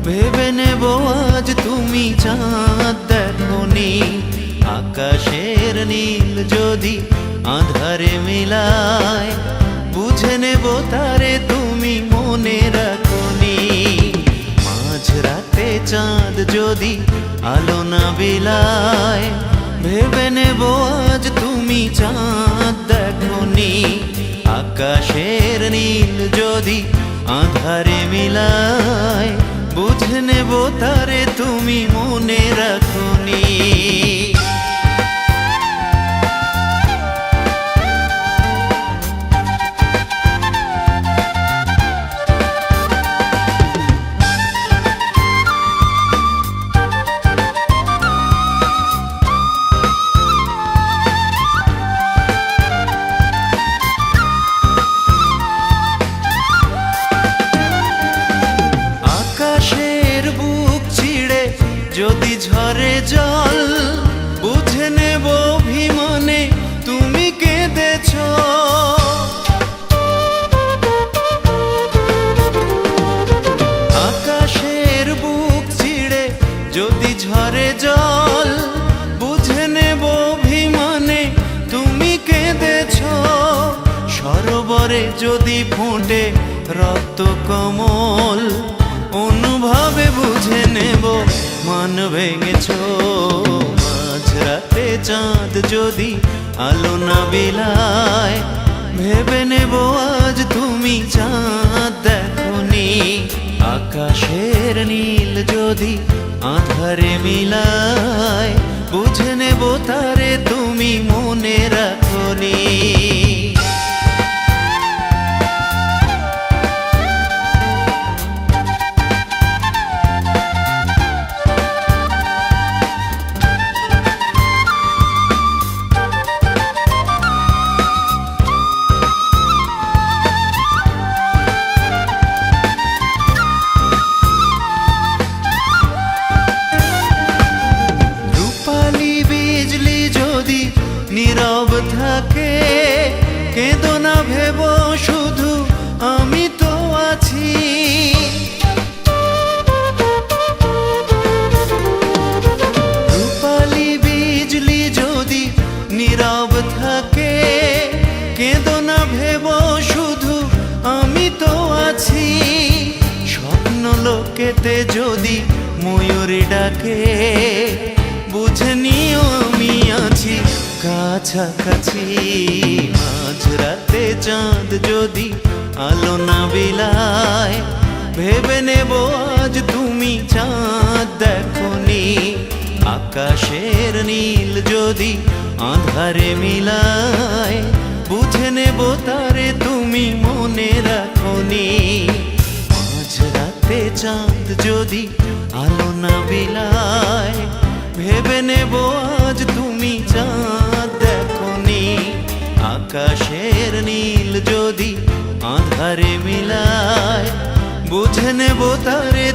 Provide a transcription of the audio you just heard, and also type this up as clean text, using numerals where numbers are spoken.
ভেবে নেব আজ তুমি চাঁদ দেখোনি। আকাশের নীল যদি আধারে মিলায়, বুঝে নেব তারে তুমি মনে রাখোনি। মাঝরাতে চাঁদ যদি আলো না বিলায়, ভেবে নেব আজ তুমি চাঁদ দেখোনি। আকাশের নীল যদি আধারে মিলায়, বুঝে নেব তারে তুমি মনে রাখোনি। যদি ঝরে জল, বুঝে নেব অভিমানে তুমি কেঁদেছ। আকাশের বুক ছিঁড়ে যদি ঝরে জল, বুঝে নেব অভিমানে তুমি কেঁদেছ। সরোবরে যদি ফোটে রক্ত কমল, অনুভবে বুঝে নেব মান ভেঙেছ। মাঝরাতে চাঁদ যদি আলো না বিলায়, ভেবে নেব আজ তুমি চাঁদ দেখোনি। আকাশের নীল যদি আধারে মিলায়, বুঝে নেব তারে তুমি মনে রাখোনি। নীরব থাকে কেঁদো না ভেব শুধু আমি তো আছি। রূপালি বিজলি যদি নীরব থাকে, কেঁদো না ভেব শুধু আমি তো আছি। স্বপ্ন লোকেতে যদি ময়ূরী ডাকে, বুঝে নিও আমি আছি কাছাকাছি। মাঝরাতে চাঁদ যদি আলো না বিলায়, ভেবে নেব আজ তুমি চাঁদ দেখোনি। আকাশের নীল যদি আধারে মিলায়, বুঝে নেব তারে তুমি মনে রাখোনি। মাঝরাতে চাঁদ যদি আলো না বিলায়, ভেবে নেব আজ তুমি চাঁদ দেখোনি। আকাশের নীল যদি আধারে মিলায়, বুঝে নেব তারে